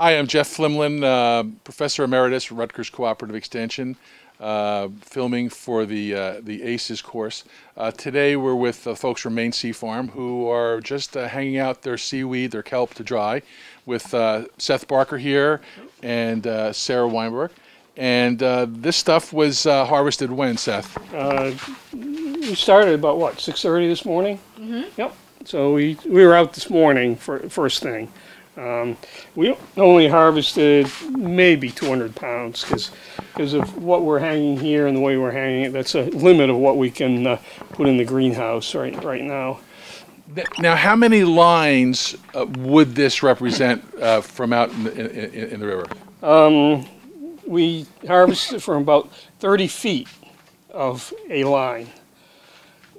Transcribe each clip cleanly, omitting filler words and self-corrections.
Hi, I'm Jeff Flimlin, Professor Emeritus at Rutgers Cooperative Extension, filming for the ACES course. Today we're with folks from Maine Sea Farm who are just hanging out their seaweed, their kelp to dry, with Seth Barker here and Sarah Weinberg. And this stuff was harvested when, Seth? We started about, what, 6:30 this morning? Mm-hmm. Yep. So we were out this morning for first thing. We only harvested maybe 200 pounds because of what we're hanging here and the way we're hanging it. That's a limit of what we can put in the greenhouse right now. Now, how many lines would this represent from out in the river? We harvested from about 30 feet of a line.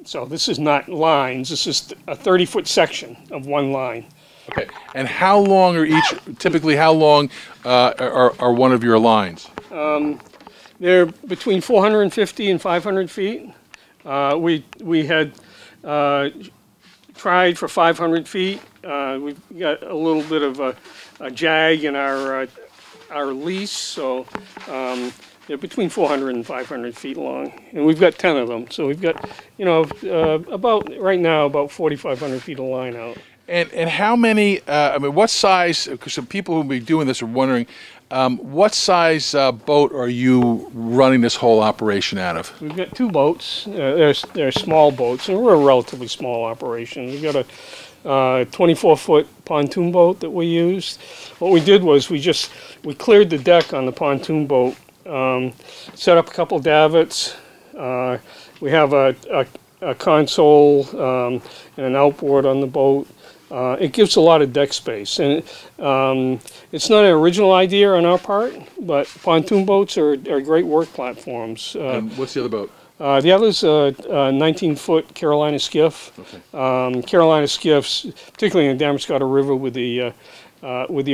So this is not lines, this is a 30-foot section of one line. Okay, and how long are each, typically how long are one of your lines? They're between 450 and 500 feet. We had tried for 500 feet. We've got a little bit of a jag in our lease, so they're between 400 and 500 feet long, and we've got 10 of them. So we've got, you know, about right now about 4,500 feet of line out. And how many? I mean, what size? Because some people who will be doing this are wondering, what size boat are you running this whole operation out of? We've got two boats. They're small boats, and we're a relatively small operation. We've got a 24-foot pontoon boat that we used. What we did was we cleared the deck on the pontoon boat, set up a couple davits. We have a console and an outboard on the boat. It gives a lot of deck space, and it's not an original idea on our part, but pontoon boats are great work platforms. And what's the other boat? The other's a 19-foot Carolina skiff. Okay. Carolina skiffs, particularly in the Damariscotta River with the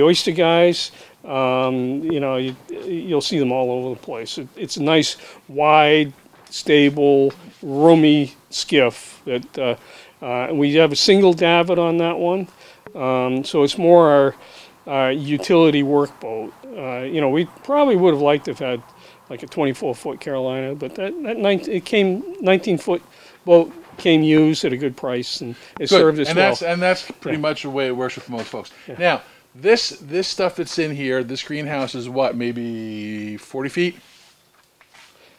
oyster guys, you know, you'll see them all over the place. It's a nice, wide, stable, roomy skiff that. We have a single davit on that one, so it's more our utility workboat. You know, we probably would have liked to have had like a 24-foot Carolina, but that 19-foot boat came used at a good price, and it served us well. And that's pretty much the way it works for most folks. Yeah. Now, this stuff that's in here, this greenhouse is what, maybe 40 feet?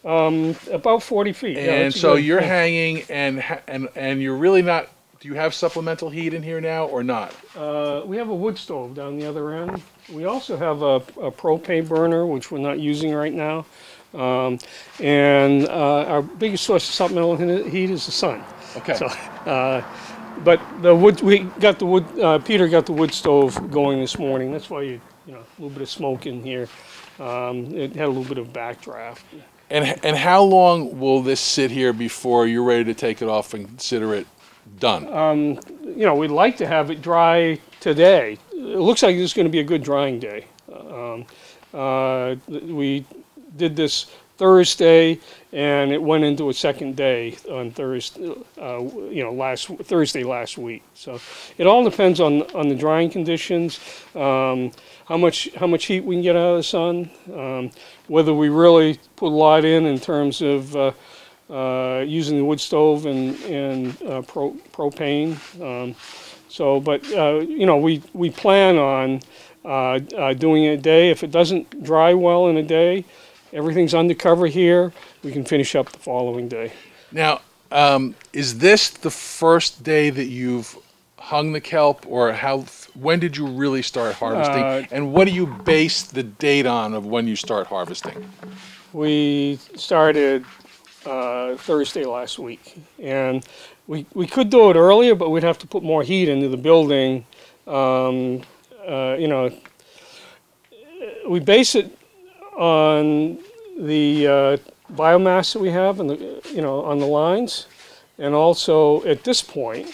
About 40 feet. And so you're hanging, and you're really not. Do you have supplemental heat in here now, or not? We have a wood stove down the other end. We also have a propane burner, which we're not using right now. And our biggest source of supplemental heat is the sun. Okay. So, but the wood, we got the wood. Peter got the wood stove going this morning. That's why you know, a little bit of smoke in here. It had a little bit of backdraft. And how long will this sit here before you're ready to take it off and consider it done? You know, we'd like to have it dry today. It looks like it's going to be a good drying day. We did this Thursday, and it went into a second day on Thursday. You know, Thursday last week. So it all depends on the drying conditions, how much heat we can get out of the sun, whether we really put a lot in terms of using the wood stove and propane. But you know, we plan on doing it a day. If it doesn't dry well in a day, everything's undercover here. We can finish up the following day. Now, is this the first day that you've hung the kelp, or when did you really start harvesting? And what do you base the date on of when you start harvesting? We started Thursday last week, and we could do it earlier, but we'd have to put more heat into the building. You know, we base it on the biomass that we have, and you know, on the lines, and also at this point,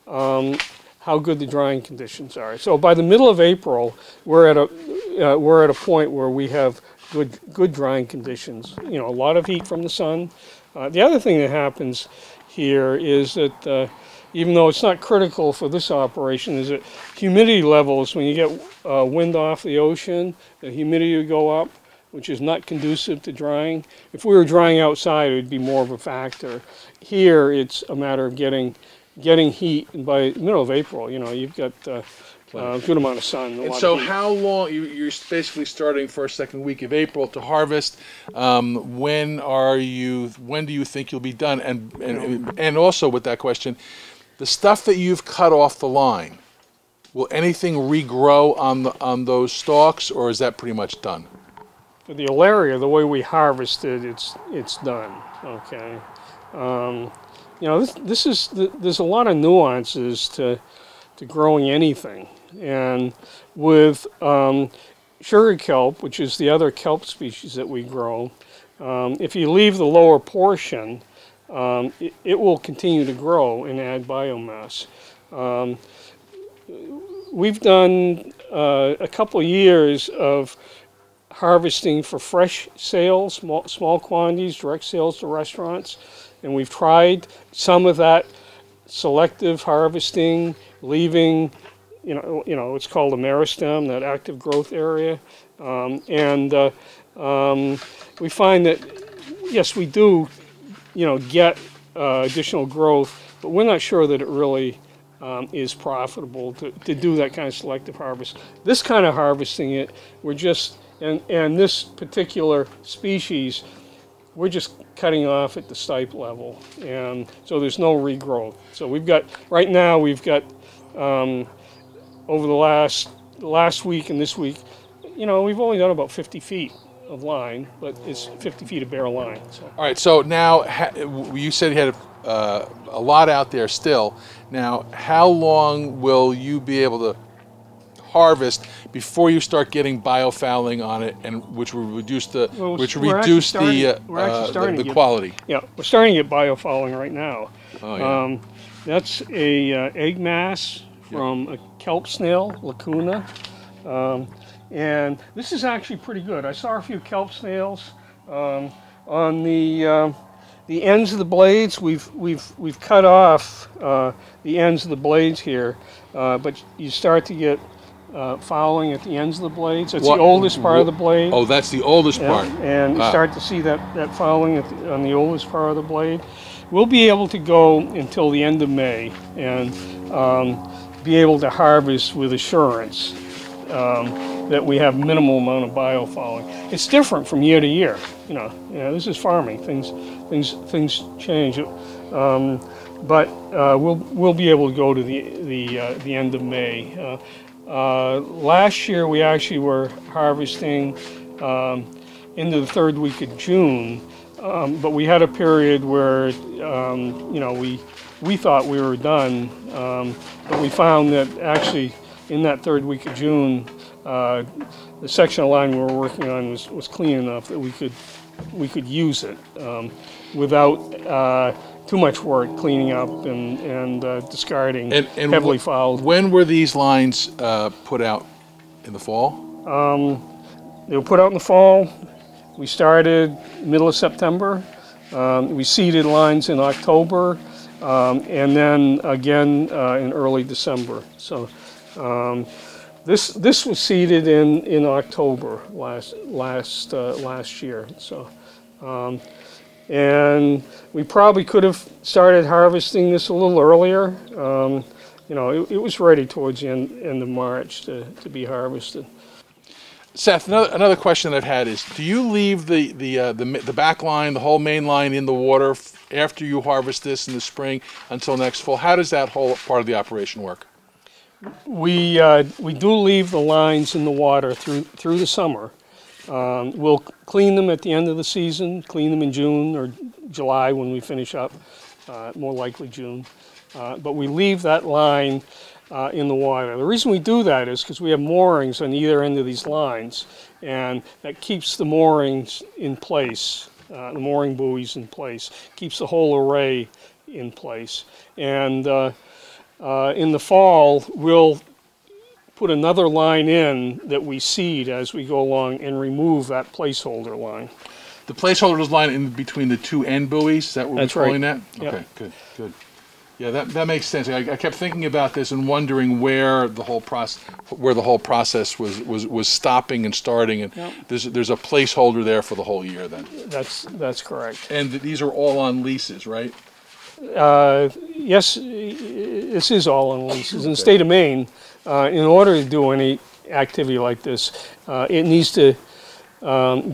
how good the drying conditions are. So by the middle of April, we're at a point where we have good drying conditions. You know, a lot of heat from the sun. The other thing that happens here is that even though it's not critical for this operation, is that humidity levels, when you get wind off the ocean, the humidity would go up, which is not conducive to drying. If we were drying outside, it would be more of a factor. Here, it's a matter of getting heat, and by the middle of April, you've got a good amount of sun. And so how long, you're basically starting first, second week of April to harvest. When do you think you'll be done? And also with that question, the stuff that you've cut off the line, will anything regrow on those stalks, or is that pretty much done? For the Alaria, the way we harvest it, it's done. Okay. There's a lot of nuances to growing anything. And with sugar kelp, which is the other kelp species that we grow, if you leave the lower portion, it will continue to grow and add biomass. We've done a couple years of harvesting for fresh sales, small quantities, direct sales to restaurants, and we've tried some of that selective harvesting, leaving, it's called a meristem, that active growth area, and we find that yes, we do, get additional growth, but we're not sure that it really is profitable to do that kind of selective harvest. This kind of harvesting we're just, and this particular species, we're just cutting off at the stipe level, and so there's no regrowth. So right now we've got over the last week and this week, we've only done about 50 feet of line, but it's 50 feet of bare line. So. All right, so now you said you had a lot out there still. Now, how long will you be able to harvest before you start getting biofouling on it, and which will reduce the quality? Yeah, we're starting to get biofouling right now. Oh, yeah. That's a egg mass from a kelp snail, Lacuna, and this is actually pretty good. I saw a few kelp snails on the ends of the blades. We've cut off the ends of the blades here, but you start to get fouling at the ends of the blades. It's the oldest part of the blade. Oh, that's the oldest part. And you start to see that fouling on the oldest part of the blade. We'll be able to go until the end of May and be able to harvest with assurance that we have minimal amount of biofouling. It's different from year to year. This is farming. Things change. But we'll be able to go to the end of May. Last year we actually were harvesting into the third week of June, but we had a period where we thought we were done, but we found that actually in that third week of June, the section of line we were working on was clean enough that we could use it without too much work cleaning up and discarding heavily fouled. When were these lines put out? In the fall? They were put out in the fall. We started middle of September. We seeded lines in October, and then again in early December. So this was seeded in October last year. So. And we probably could have started harvesting this a little earlier. It was ready towards the end of March to be harvested. Seth, another question I've had is: do you leave the back line, the whole main line, in the water after you harvest this in the spring until next fall? How does that whole part of the operation work? We do leave the lines in the water through the summer. We'll clean them at the end of the season, clean them in June or July when we finish up, more likely June. But we leave that line in the water. The reason we do that is because we have moorings on either end of these lines, and that keeps the moorings in place, the mooring buoys in place, keeps the whole array in place. And in the fall, we'll put another line in that we seed as we go along and remove that placeholder line. The placeholder line in between the two end buoys, is that what we're calling that? Yep. Okay, good. Yeah, that makes sense. I kept thinking about this and wondering where the whole process was stopping and starting, and Yep. there's a placeholder there for the whole year then. That's correct. And these are all on leases, right? Yes, this is all on leases. In the state of Maine, in order to do any activity like this, it needs to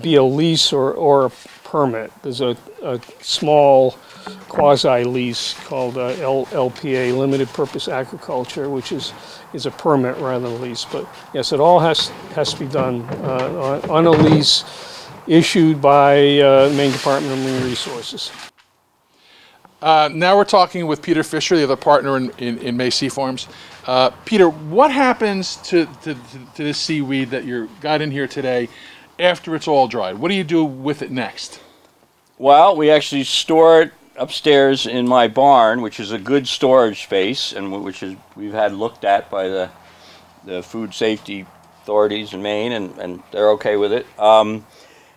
be a lease or a permit. There's a small quasi-lease called LPA, Limited Purpose Agriculture, which is a permit rather than a lease. But yes, it all has to be done on a lease issued by Maine Department of Marine Resources. Now we're talking with Peter Fisher, the other partner in May Sea Farms. Peter, what happens to this seaweed that you got in here today after it's all dried? What do you do with it next? Well, we actually store it upstairs in my barn, which is a good storage space, and we've had looked at by the food safety authorities in Maine, and they're okay with it. And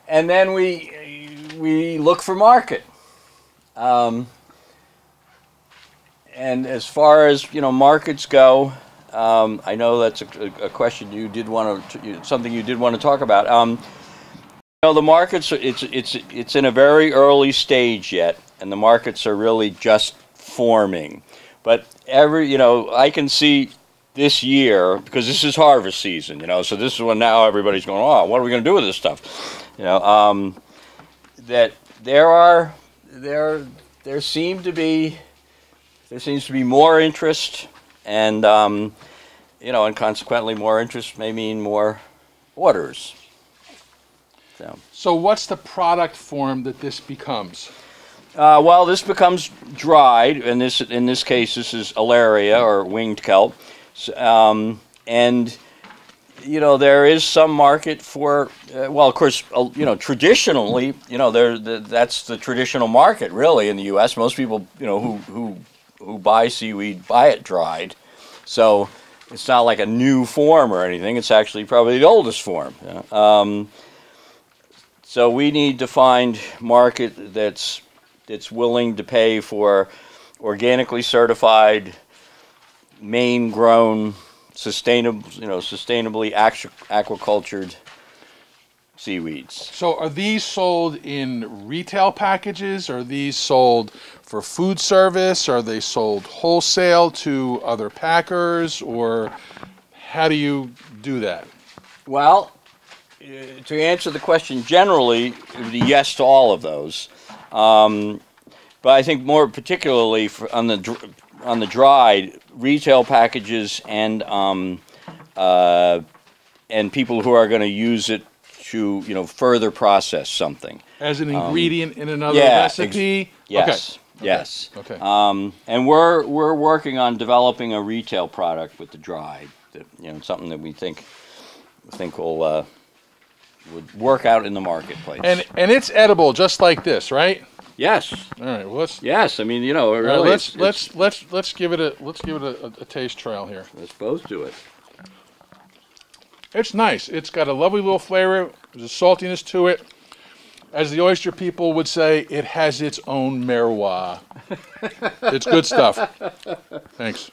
then we look for market. And as far as markets go, I know that's a question you did want to, something you did want to talk about. The markets, it's in a very early stage yet, and the markets are really just forming. But I can see this year, because this is harvest season, so this is when now everybody's going, oh, what are we going to do with this stuff? That there seems to be more interest, and and consequently more interest may mean more orders. So what's the product form that this becomes? Well, this becomes dried, and in this case, this is Alaria or winged kelp, and there is some market for. Well, of course, traditionally, that's the traditional market really in the U.S. Most people, who buy seaweed buy it dried, so it's not like a new form or anything. It's actually probably the oldest form. So we need to find market that's willing to pay for organically certified, Maine-grown, sustainably aquacultured seaweeds. So are these sold in retail packages? Are these sold for food service? Are they sold wholesale to other packers? Or how do you do that? Well, to answer the question generally, it would be yes to all of those. But I think more particularly on the dried, retail packages and people who are going to use it to further process something As an ingredient in another recipe? Yes. Okay. Yes. Okay. And we're working on developing a retail product with the dried. Something that we think will would work out in the marketplace. And it's edible just like this, right? Yes. All right. Well, Yes. I mean, really. Let's give it a taste trial here. Let's both do it. It's nice. It's got a lovely little flavor. There's a saltiness to it. As the oyster people would say, it has its own merwa. It's good stuff. Thanks.